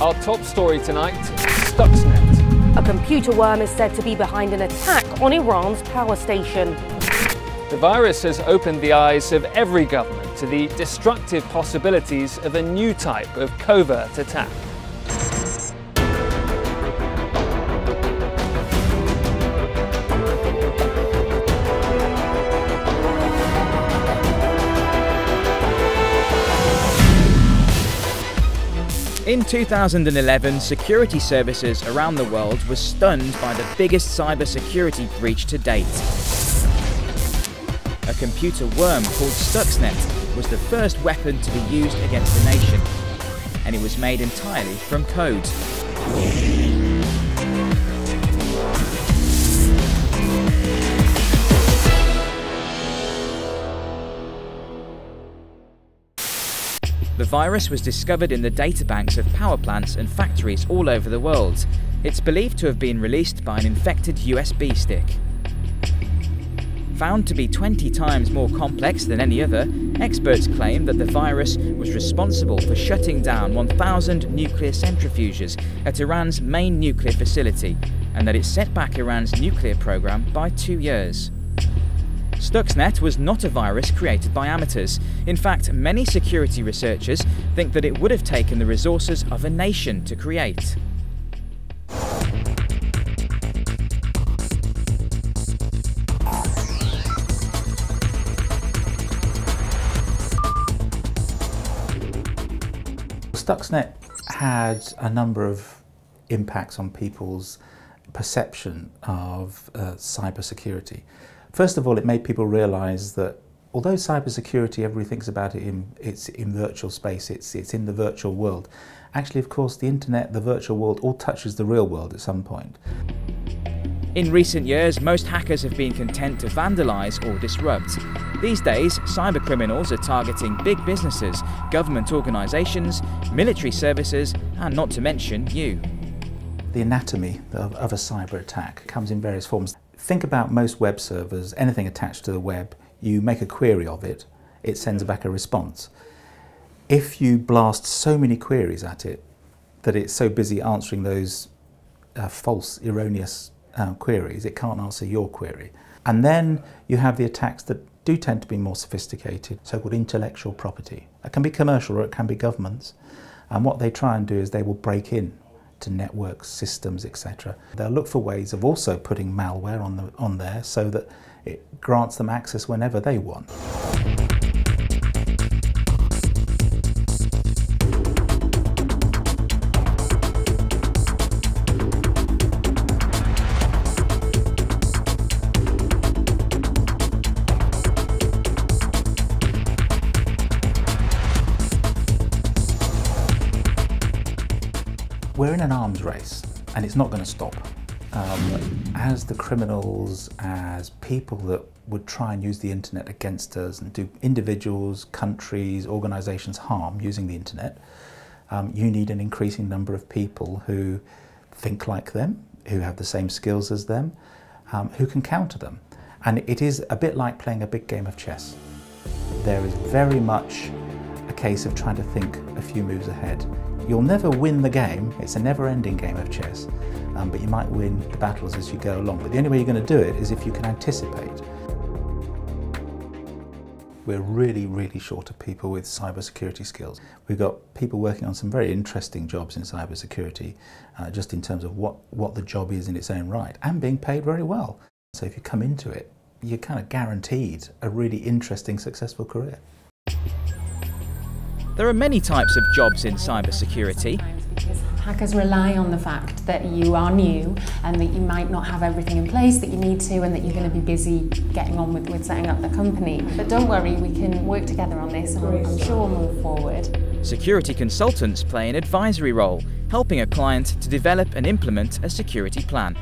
Our top story tonight, Stuxnet. A computer worm is said to be behind an attack on Iran's power station. The virus has opened the eyes of every government to the destructive possibilities of a new type of covert attack. In 2011, security services around the world were stunned by the biggest cybersecurity breach to date. A computer worm called Stuxnet was the first weapon to be used against a nation, and it was made entirely from code. The virus was discovered in the databanks of power plants and factories all over the world. It's believed to have been released by an infected USB stick. Found to be 20 times more complex than any other, experts claim that the virus was responsible for shutting down 1,000 nuclear centrifuges at Iran's main nuclear facility, and that it set back Iran's nuclear program by 2 years. Stuxnet was not a virus created by amateurs. In fact, many security researchers think that it would have taken the resources of a nation to create. Stuxnet had a number of impacts on people's perception of cybersecurity. First of all, it made people realise that although cybersecurity, everybody thinks about it it's in virtual space, it's in the virtual world. Actually, of course, the internet, the virtual world, all touches the real world at some point. In recent years, most hackers have been content to vandalise or disrupt. These days, cybercriminals are targeting big businesses, government organisations, military services, and not to mention you. The anatomy of a cyber attack comes in various forms. Think about most web servers, anything attached to the web, you make a query of it, it sends back a response. If you blast so many queries at it that it's so busy answering those false, erroneous queries, it can't answer your query. And then you have the attacks that do tend to be more sophisticated, so-called intellectual property. It can be commercial or it can be governments. And what they try and do is they will break in to networks, systems, etc. They'll look for ways of also putting malware on there so that it grants them access whenever they want. We're in an arms race, and it's not going to stop. As the criminals, as people that would try and use the internet against us and do individuals, countries, organisations harm using the internet, you need an increasing number of people who think like them, who have the same skills as them, who can counter them. And it is a bit like playing a big game of chess. There is very much a case of trying to think a few moves ahead. You'll never win the game, it's a never-ending game of chess, but you might win the battles as you go along. But the only way you're going to do it is if you can anticipate. We're really, really short of people with cybersecurity skills. We've got people working on some very interesting jobs in cybersecurity, just in terms of what the job is in its own right, and being paid very well. So if you come into it, you're kind of guaranteed a really interesting, successful career. There are many types of jobs in cybersecurity. Because hackers rely on the fact that you are new and that you might not have everything in place that you need to, and that you're going to be busy getting on with setting up the company. But don't worry, we can work together on this, and I'm sure we'll move forward. Security consultants play an advisory role, helping a client to develop and implement a security plan.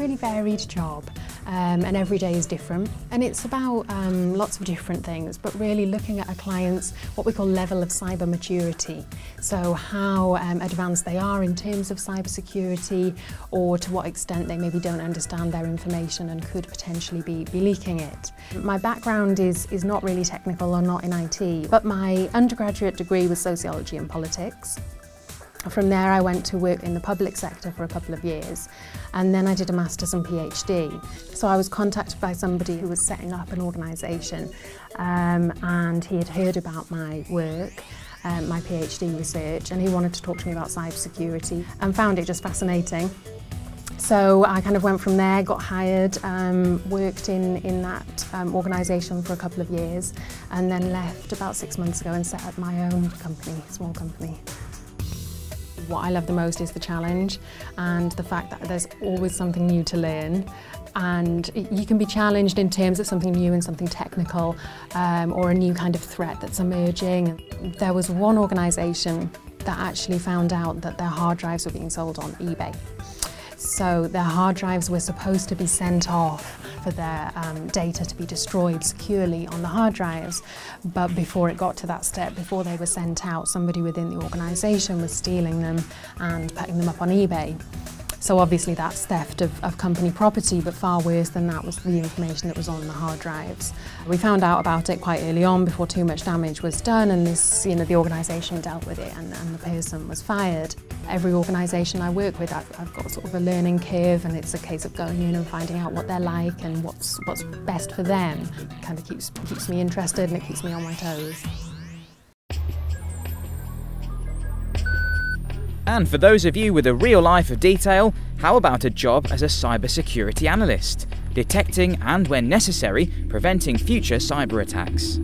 really varied job, and every day is different. And it's about lots of different things, but really looking at a client's what we call level of cyber maturity. So how advanced they are in terms of cyber security, or to what extent they maybe don't understand their information and could potentially be leaking it. My background is not really technical or not in IT, but my undergraduate degree was sociology and politics. From there I went to work in the public sector for a couple of years, and then I did a master's and PhD. So I was contacted by somebody who was setting up an organisation, and he had heard about my work, my PhD research, and he wanted to talk to me about cybersecurity and found it just fascinating. So I kind of went from there, got hired, worked in that organisation for a couple of years, and then left about 6 months ago and set up my own company, small company. What I love the most is the challenge and the fact that there's always something new to learn, and you can be challenged in terms of something new and something technical, or a new kind of threat that's emerging. There was one organisation that actually found out that their hard drives were being sold on eBay. So their hard drives were supposed to be sent off for their data to be destroyed securely on the hard drives, but before it got to that step, before they were sent out, somebody within the organisation was stealing them and putting them up on eBay. So obviously that's theft of company property, but far worse than that was the information that was on the hard drives. We found out about it quite early on, before too much damage was done, and this, the organisation dealt with it, and the person was fired. Every organisation I work with, I've got sort of a learning curve, and it's a case of going in and finding out what they're like and what's best for them. It kind of keeps me interested, and it keeps me on my toes. And for those of you with a real eye for detail, how about a job as a cybersecurity analyst, detecting and, when necessary, preventing future cyber attacks?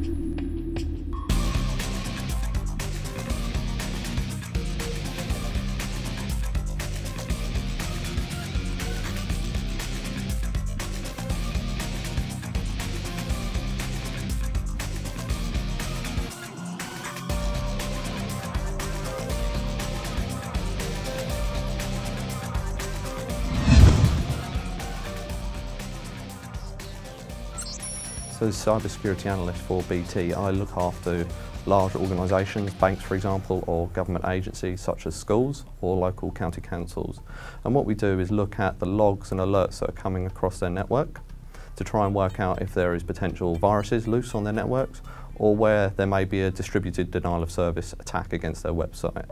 So as cybersecurity analyst for BT, I look after large organisations, banks for example, or government agencies such as schools or local county councils. And what we do is look at the logs and alerts that are coming across their network to try and work out if there is potential viruses loose on their networks, or where there may be a distributed denial of service attack against their website.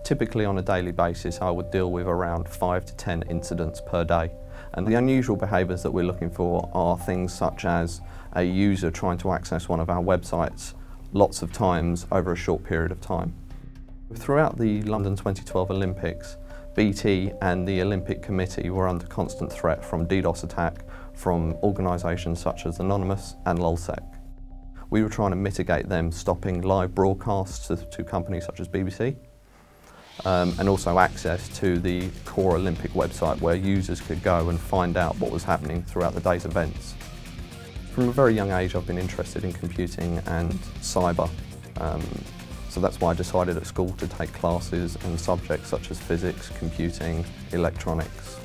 Typically on a daily basis I would deal with around 5 to 10 incidents per day. And the unusual behaviours that we're looking for are things such as a user trying to access one of our websites lots of times over a short period of time. Throughout the London 2012 Olympics, BT and the Olympic Committee were under constant threat from DDoS attack from organisations such as Anonymous and Lulzsec. We were trying to mitigate them, stopping live broadcasts to companies such as BBC, and also access to the core Olympic website where users could go and find out what was happening throughout the day's events. From a very young age I've been interested in computing and cyber, so that's why I decided at school to take classes in subjects such as physics, computing, electronics,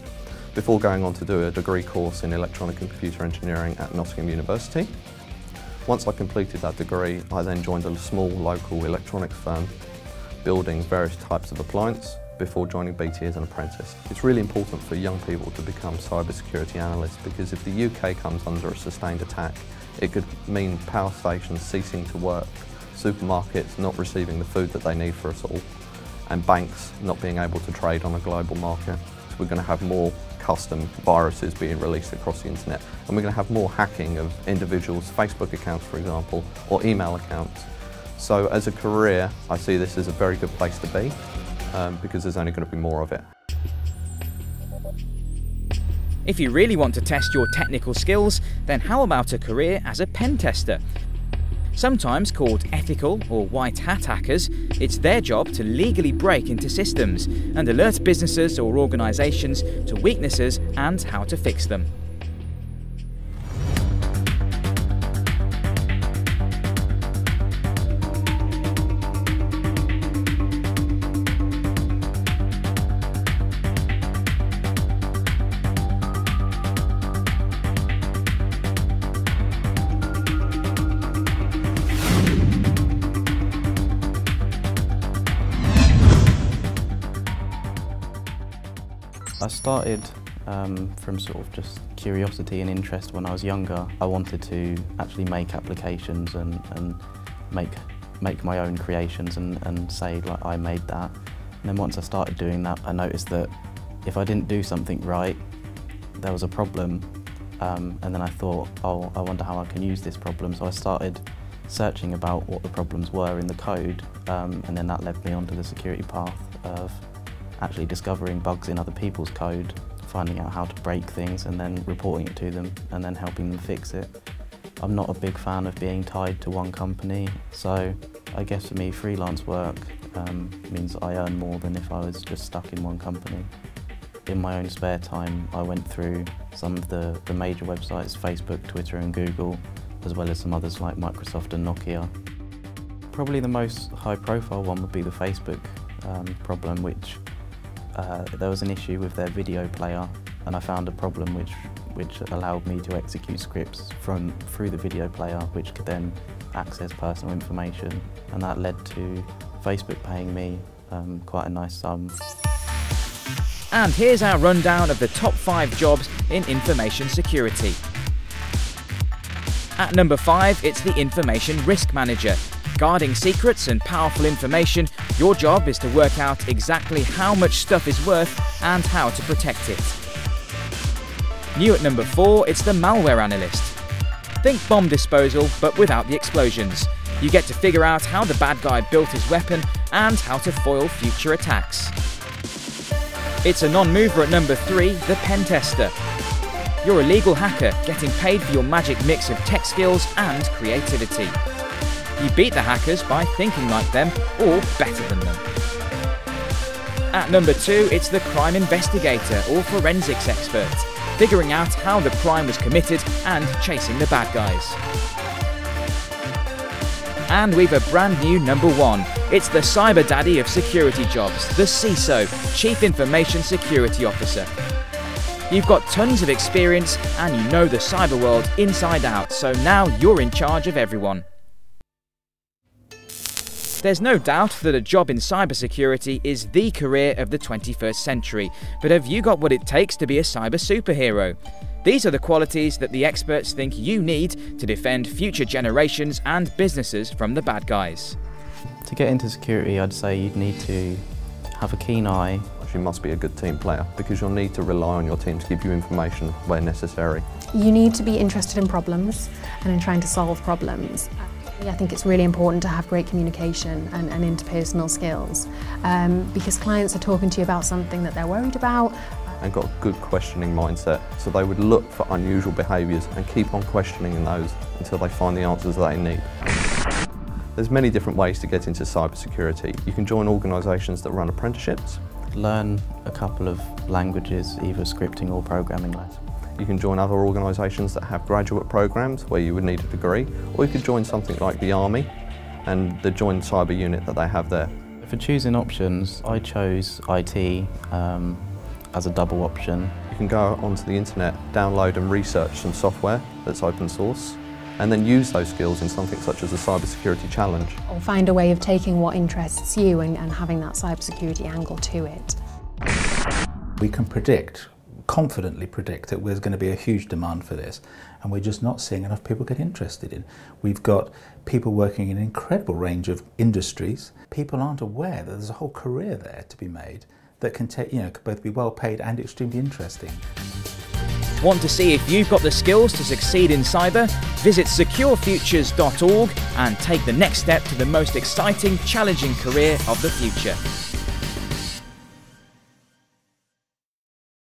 before going on to do a degree course in electronic and computer engineering at Nottingham University. Once I completed that degree, I then joined a small local electronics firm building various types of appliance before joining BT as an apprentice. It's really important for young people to become cybersecurity analysts, because if the UK comes under a sustained attack, it could mean power stations ceasing to work, supermarkets not receiving the food that they need for us all, and banks not being able to trade on a global market. So we're going to have more custom viruses being released across the internet, and we're going to have more hacking of individuals' Facebook accounts, for example, or email accounts. So as a career, I see this as a very good place to be, because there's only going to be more of it. If you really want to test your technical skills, then how about a career as a pen tester? Sometimes called ethical or white hat hackers, it's their job to legally break into systems and alert businesses or organisations to weaknesses and how to fix them. I started from sort of just curiosity and interest when I was younger. I wanted to actually make applications and make my own creations and say like I made that. And then once I started doing that, I noticed that if I didn't do something right, there was a problem. And then I thought, oh, I wonder how I can use this problem. So I started searching about what the problems were in the code, and then that led me onto the security path of actually discovering bugs in other people's code, finding out how to break things and then reporting it to them and then helping them fix it. I'm not a big fan of being tied to one company, so I guess for me freelance work means I earn more than if I was just stuck in one company. In my own spare time, I went through some of the major websites, Facebook, Twitter and Google, as well as some others like Microsoft and Nokia. Probably the most high-profile one would be the Facebook problem, which there was an issue with their video player, and I found a problem which allowed me to execute scripts through the video player, which could then access personal information, and that led to Facebook paying me quite a nice sum. And here's our rundown of the top 5 jobs in information security. At number 5, it's the Information Risk Manager. Guarding secrets and powerful information, your job is to work out exactly how much stuff is worth and how to protect it. New at number 4, it's the Malware Analyst. Think bomb disposal, but without the explosions. You get to figure out how the bad guy built his weapon and how to foil future attacks. It's a non-mover at number 3, the Pen Tester. You're a legal hacker, getting paid for your magic mix of tech skills and creativity. You beat the hackers by thinking like them or better than them. At number 2, it's the Crime Investigator or Forensics Expert, figuring out how the crime was committed and chasing the bad guys. And we've a brand new number 1. It's the Cyber Daddy of security jobs, the CISO, Chief Information Security Officer. You've got tons of experience and you know the cyber world inside out, so now you're in charge of everyone. There's no doubt that a job in cybersecurity is the career of the 21st century, but have you got what it takes to be a cyber superhero? These are the qualities that the experts think you need to defend future generations and businesses from the bad guys. To get into security, I'd say you'd need to have a keen eye. You must be a good team player because you'll need to rely on your team to give you information where necessary. You need to be interested in problems and in trying to solve problems. I think it's really important to have great communication and interpersonal skills because clients are talking to you about something that they're worried about. And got a good questioning mindset, so they would look for unusual behaviours and keep on questioning those until they find the answers they need. There's many different ways to get into cybersecurity. You can join organisations that run apprenticeships. Learn a couple of languages, either scripting or programming. You can join other organisations that have graduate programmes where you would need a degree, or you could join something like the Army and the Joint Cyber Unit that they have there. For choosing options, I chose IT as a double option. You can go onto the internet, download and research some software that's open source, and then use those skills in something such as a cybersecurity challenge. Or find a way of taking what interests you and having that cybersecurity angle to it. We can confidently predict that there's going to be a huge demand for this, and we're just not seeing enough people get interested in. We've got people working in an incredible range of industries. People aren't aware that there's a whole career there to be made that can could both be well paid and extremely interesting. Want to see if you've got the skills to succeed in cyber? Visit securefutures.org and take the next step to the most exciting, challenging career of the future.